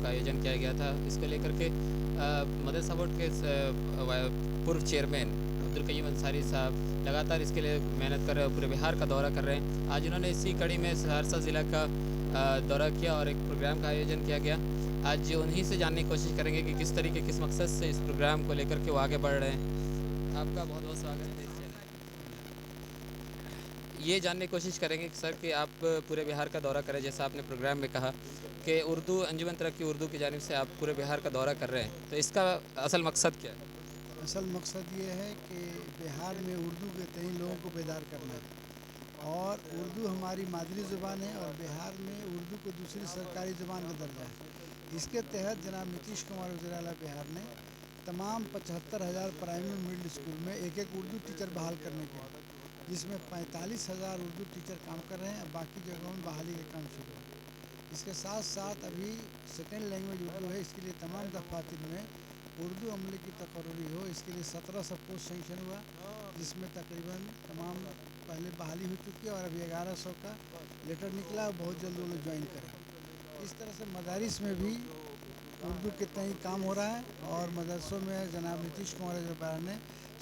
Programme का आयोजन किया गया था। इसको लेकर के मदरसा बोर्ड के पूर्व चेयरमैन अब्दुल कय्यूम अंसारी साहब लगातार इसके लिए मेहनत कर रहे हैं, पूरे बिहार का दौरा कर रहे हैं। आज उन्होंने इसी कड़ी में सहरसा ज़िला का दौरा किया और एक प्रोग्राम का आयोजन किया गया। आज उन्हीं से जानने की कोशिश करेंगे कि किस तरीके किस मकसद से इस प्रोग्राम को लेकर के वो आगे बढ़ रहे हैं। आपका बहुत बहुत स्वागत है इस चैनल। ये जानने की कोशिश करेंगे कि सर कि आप पूरे बिहार का दौरा करें, जैसा आपने प्रोग्राम में कहा कि उर्दू अंजुमन तरक्की उर्दू की जानिब से आप पूरे बिहार का दौरा कर रहे हैं, तो इसका असल मकसद क्या है? असल मकसद ये है कि बिहार में उर्दू के तई लोगों को बेदार करना है और उर्दू हमारी मादरी ज़ुबान है और बिहार में उर्दू को दूसरी सरकारी ज़ुबान का दर्जा है। इसके तहत जनाब नीतीश कुमार वज़ीर आला बिहार ने तमाम 75,000 प्राइमरी मिडिल स्कूल में एक एक उर्दू टीचर बहाल करने के लिए, जिसमें 45,000 उर्दू टीचर काम कर रहे हैं और बाकी जगहों में बहाली का काम शुरू है। इसके साथ साथ अभी सेकेंड लैंग्वेज उर्दू है, इसके लिए तमाम दफातर में उर्दू अमले की तकर्री हो, इसके लिए 1700 पोस्ट सेंक्शन हुआ, जिसमें तकरीबन तमाम पहले बहाली हो चुकी है और अभी 1100 का लेटर निकला और बहुत जल्द वो लोग ज्वाइन करें। इस तरह से मदारिस में भी उर्दू के तई काम हो रहा है और मदरसों में जनाब नीतीश कुमार सरकार ने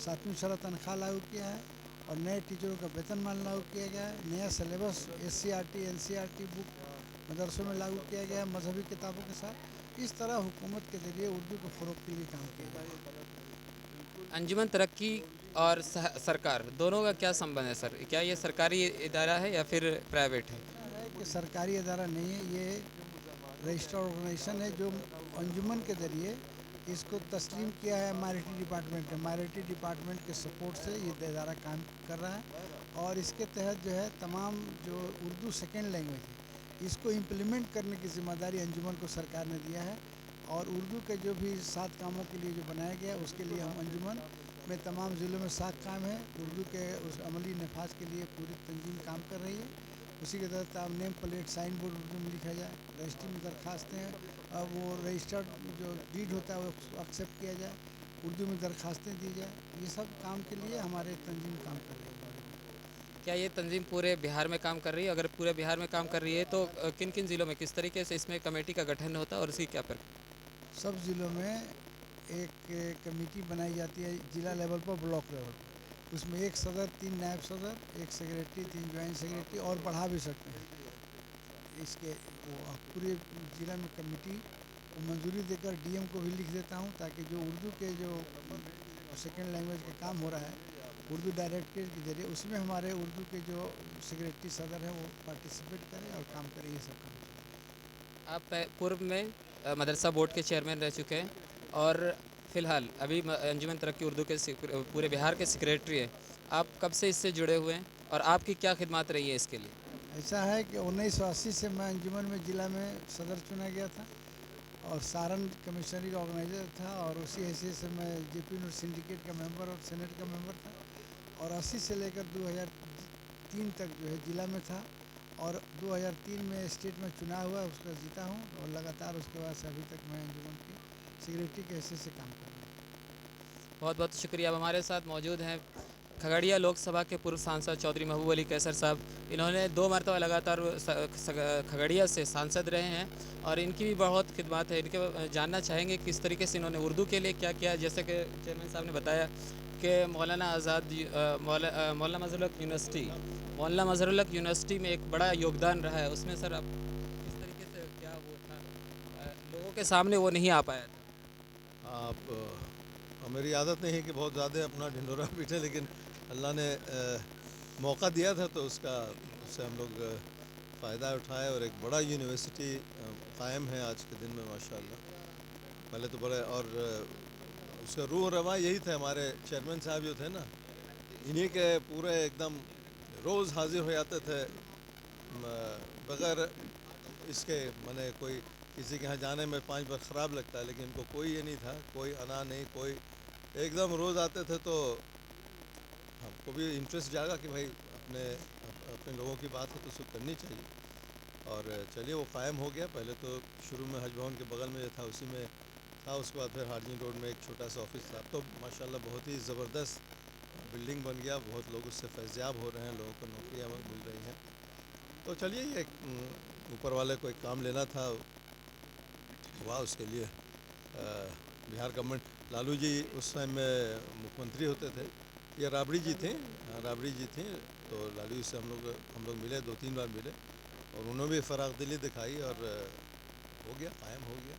7वीं शरह तनख्वाह लागू किया है और नए टीचरों का वेतनमान लागू किया गया है। नया सिलेबस SCRT NCRT बुक मदरसों में लागू किया गया है मजहबी किताबों के साथ। इस तरह हुकूमत के ज़रिए उर्दू को फ़रोग़ के लिए काम किया जा रहा है। अंजुमन तरक्की और सरकार दोनों का क्या संबंध है सर? क्या ये सरकारी इदारा है या फिर प्राइवेट है? ऐसा है कि सरकारी अदारा नहीं है, ये रजिस्टर्ड ऑर्गेनाइजेशन है जो अंजुमन के ज़रिए इसको तस्लीम किया है माइनॉरिटी डिपार्टमेंट ने। माइनॉरिटी डिपार्टमेंट के सपोर्ट से ये इदारा काम कर रहा है और इसके तहत जो है तमाम जो उर्दू सेकेंड लैंग्वेज है इसको इम्प्लीमेंट करने की ज़िम्मेदारी अंजुमन को सरकार ने दिया है और उर्दू के जो भी 7 कामों के लिए जो बनाया गया है उसके लिए हम अंजुमन में तमाम ज़िलों में 7 काम है। उर्दू के उस अमली नफाज के लिए पूरी तंजीम काम कर रही है। उसी के तहत आप name plate sign board Urdu में लिखा जाए, रजिस्ट्री में दरखास्तें हैं और वो रजिस्टर्ड जो डीड होता है वो एक्सेप्ट किया जाए, उर्दू में दरखास्तें दी जाए। ये सब काम के लिए हमारे तंजीम काम कर रही है। क्या ये तंजीम पूरे बिहार में काम कर रही है? अगर पूरे बिहार में काम कर रही है तो किन किन ज़िलों में किस तरीके से इसमें कमेटी का गठन होता है और इसकी क्या प्रक्रिया? सब ज़िलों में एक कमेटी बनाई जाती है ज़िला लेवल पर, ब्लॉक लेवल पर। उसमें एक सदर, 3 नायब सदर, एक सेक्रेटरी, 3 ज्वाइंट सेक्रेटरी और बढ़ा भी सकते हैं। इसके वो पूरे ज़िला में कमेटी को मंजूरी देकर DM को भी लिख देता हूँ ताकि जो उर्दू के जो सेकेंड लैंग्वेज का काम हो रहा है उर्दू डायरेक्टरेट के जरिए उसमें हमारे उर्दू के जो सेक्रेटरी सदर हैं वो पार्टिसिपेट करें और काम करें। ये सब काम आप पूर्व में मदरसा बोर्ड के चेयरमैन रह चुके हैं और फ़िलहाल अभी अंजुमन तरक्की उर्दू के पूरे बिहार के सेक्रेटरी हैं। आप कब से इससे जुड़े हुए हैं और आपकी क्या खिदमत रही है इसके लिए? ऐसा है कि 1980 से मैं अंजुमन में ज़िला में सदर चुना गया था और सारण कमिश्नरी ऑर्गेनाइजर था और उसी हैसियत से मैं JP न्यूज़ सिंडिकेट का मेंबर और सेनेट का मेंबर था और 80 से लेकर 2003 तक जो है ज़िला में था और 2003 में स्टेट में चुनाव हुआ, उसका जीता हूँ और लगातार उसके बाद से अभी तक मैं अंजुमन की सेक्रेटरी के हैसियत से काम कर रहा हूँ। बहुत बहुत शुक्रिया। अब हमारे साथ मौजूद हैं खगड़िया लोकसभा के पूर्व सांसद चौधरी महबूब अली कैसर साहब। इन्होंने 2 मरतबा लगातार खगड़िया से सांसद रहे हैं और इनकी भी बहुत खिदमत है। इनके जानना चाहेंगे किस तरीके से इन्होंने उर्दू के लिए क्या किया। जैसे कि चेयरमैन साहब ने बताया कि मौलाना आज़ाद मौलाना मज़हरुल हक यूनिवर्सिटी में एक बड़ा योगदान रहा है। उसमें सर आप किस तरीके से क्या वो था, लोगों के सामने वो नहीं आ पाया था? आप मेरी आदत नहीं है कि बहुत ज़्यादा अपना ढिंढोरा पीटे, लेकिन अल्लाह ने मौका दिया था तो उससे हम लोग फ़ायदा उठाए और एक बड़ा यूनिवर्सिटी कायम है आज के दिन में माशाल्लाह। पहले तो बड़े और उसका रूह रवा यही थे हमारे चेयरमैन साहब जो थे ना, इन्हीं के पूरे एकदम रोज़ हाजिर हो जाते थे बग़ैर इसके माने कोई किसी के यहाँ जाने में 5 बार ख़राब लगता है, लेकिन इनको कोई ये नहीं था, कोई अना नहीं, कोई एकदम रोज़ आते थे तो हमको भी इंटरेस्ट जागा कि भाई अपने लोगों की बात है तो उसको करनी चाहिए। और चलिए वो कायम हो गया। पहले तो शुरू में हज भवन के बगल में जो था उसी में था, उसके बाद फिर हार्जिन रोड में एक छोटा सा ऑफिस था। तो माशाल्लाह बहुत ही ज़बरदस्त बिल्डिंग बन गया, बहुत लोग उससे फैज़याब हो रहे हैं, लोगों को नौकरियाँ मिल रही हैं। तो चलिए ये ऊपर वाले को एक काम लेना था, हुआ उसके लिए बिहार गवर्नमेंट, लालू जी उस टाइम में मुख्यमंत्री होते थे, या राबड़ी जी थे, हाँ, राबड़ी जी थे, तो लालू जी से हम लोग मिले, 2-3 बार मिले, और उन्होंने भी फ़राग़ दिली दिखाई और हो गया, कायम हो गया,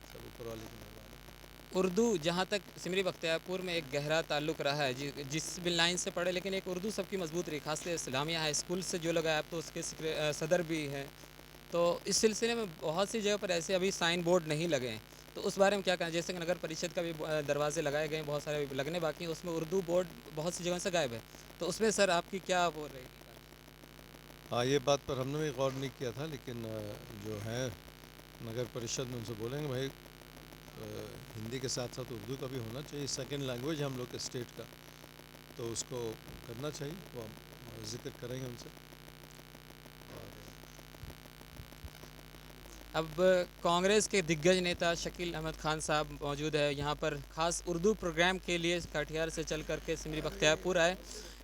सब ऊपर वाले की मेहरबानी। उर्दू जहाँ तक सिमरी बख्तियारपुर में एक गहरा ताल्लुक़ रहा है, जिस भी लाइन से पढ़े, लेकिन एक उर्दू सबकी मजबूत रही, खासकर इस्लामिया हाई स्कूल से जो लोग आए, आप तो उसके सदर भी हैं। तो इस सिलसिले में बहुत सी जगह पर ऐसे अभी साइन बोर्ड नहीं लगे हैं, तो उस बारे में क्या कहना? जैसे कि नगर परिषद का भी दरवाजे लगाए गए हैं, बहुत सारे अभी लगने बाकी हैं, उसमें उर्दू बोर्ड बहुत सी जगह से गायब है, तो उसमें सर आपकी क्या वो रहेगी? हाँ, ये बात पर हमने भी गौर नहीं किया था, लेकिन जो है नगर परिषद में उनसे बोलेंगे भाई हिंदी के साथ साथ उर्दू का भी होना चाहिए, सेकंड लैंग्वेज हम लोग के स्टेट का, तो उसको करना चाहिए, वो हम जिक्र करेंगे उनसे। अब कांग्रेस के दिग्गज नेता शकील अहमद खान साहब मौजूद है यहाँ पर, ख़ास उर्दू प्रोग्राम के लिए कटिहार से चल करके सिमरी बख्तियारपुर आए।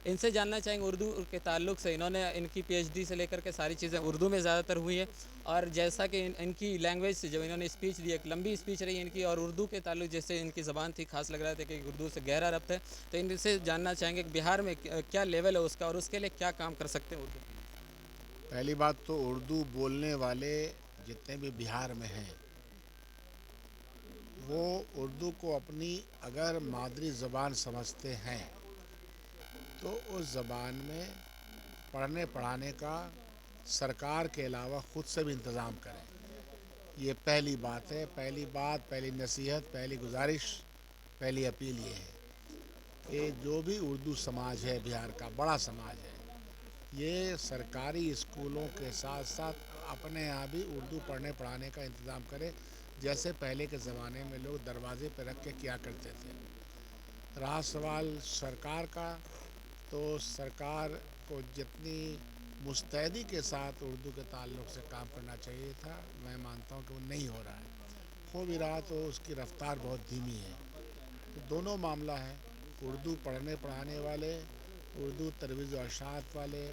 इनसे जानना चाहेंगे उर्दू के ताल्लुक़ से, इन्होंने इनकी पीएचडी से लेकर के सारी चीज़ें उर्दू में ज़्यादातर हुई है, और जैसा कि इनकी लैंग्वेज से जब इन्होंने स्पीच दी, एक लंबी स्पीच रही इनकी, और उर्दू के ताल्लुक़ जैसे इनकी ज़बान थी, खास लग रहा था कि उर्दू से गहरा रब्त है, तो इनसे जानना चाहेंगे कि बिहार में क्या लेवल है उसका, और उसके लिए क्या काम कर सकते हैं उर्दू? पहली बात तो उर्दू बोलने वाले जितने भी बिहार में हैं, वो उर्दू को अपनी अगर मादरी ज़बान समझते हैं तो उस ज़बान में पढ़ने पढ़ाने का सरकार के अलावा ख़ुद से भी इंतज़ाम करें। ये पहली बात है, पहली बात, पहली नसीहत, पहली गुजारिश, पहली अपील ये है कि जो भी उर्दू समाज है, बिहार का बड़ा समाज है, ये सरकारी स्कूलों के साथ साथ अपने यहाँ भी उर्दू पढ़ने पढ़ाने का इंतज़ाम करे, जैसे पहले के ज़माने में लोग दरवाजे पर रख के किया करते थे। रहा सवाल सरकार का, तो सरकार को जितनी मुस्तैदी के साथ उर्दू के ताल्लुक़ से काम करना चाहिए था, मैं मानता हूँ कि वो नहीं हो रहा है। हो भी रहा तो उसकी रफ़्तार बहुत धीमी है। तो दोनों मामला है, उर्दू पढ़ने पढ़ाने वाले, उर्दू तरवीज़ व इरशाद वाले,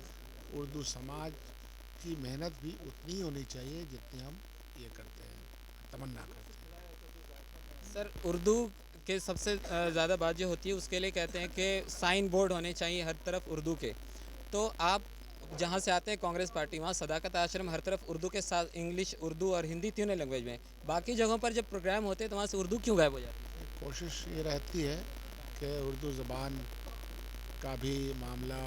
उर्दू समाज की मेहनत भी उतनी ही होनी चाहिए जितनी हम ये करते हैं, तमन्ना करते हैं। सर उर्दू के सबसे ज़्यादा बात जो होती है उसके लिए कहते हैं कि साइन बोर्ड होने चाहिए हर तरफ उर्दू के, तो आप जहाँ से आते हैं कांग्रेस पार्टी, वहाँ सदाकत आश्रम हर तरफ उर्दू के साथ इंग्लिश, उर्दू और हिंदी तीनों लैंग्वेज में, बाकी जगहों पर जब प्रोग्राम होते हैं तो वहाँ से उर्दू क्यों गायब हो जाती है? कोशिश ये रहती है कि उर्दू ज़बान का भी मामला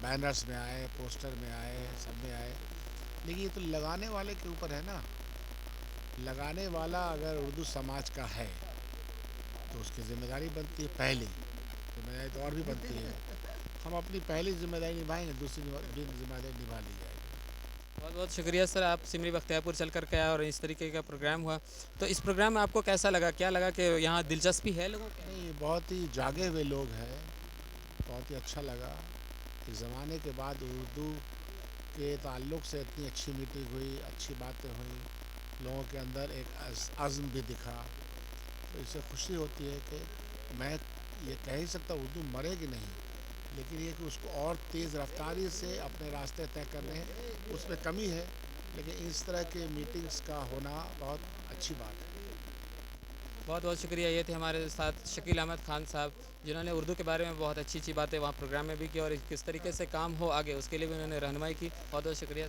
बैनर्स में आए, पोस्टर में आए, सब में आए, लेकिन ये तो लगाने वाले के ऊपर है ना। लगाने वाला अगर उर्दू समाज का है तो उसकी ज़िम्मेदारी बनती है, पहली ज़िम्मेदारी तो और भी बनती है। हम अपनी पहली ज़िम्मेदारी निभाएंगे, दूसरी ज़िम्मेदारी निभा ली जाएगी। बहुत बहुत शुक्रिया सर, आप सिमरी बख्तियारपुर चल कर के आए और इस तरीके का प्रोग्राम हुआ, तो इस प्रोग्राम में आपको कैसा लगा? क्या लगा कि यहाँ दिलचस्पी है लोगों की? नहीं, बहुत ही जागे हुए लोग हैं, बहुत ही अच्छा लगा। इस ज़माने के बाद उर्दू के ताल्लुक़ से इतनी अच्छी मीटिंग हुई, अच्छी बातें हुई, लोगों के अंदर एक अज़्म भी दिखा, तो इससे खुशी होती है कि मैं ये कह ही सकता उर्दू मरेगी नहीं, लेकिन ये कि उसको और तेज़ रफ्तारी से अपने रास्ते तय करने हैं, उसमें कमी है, लेकिन इस तरह के मीटिंग्स का होना बहुत अच्छी बात है। बहुत बहुत शुक्रिया। ये थे हमारे साथ शकील अहमद खान साहब, जिन्होंने उर्दू के बारे में बहुत अच्छी अच्छी बातें वहाँ प्रोग्राम में भी की, और किस तरीके से काम हो आगे उसके लिए भी उन्होंने रहनुमाई की। बहुत बहुत शुक्रिया।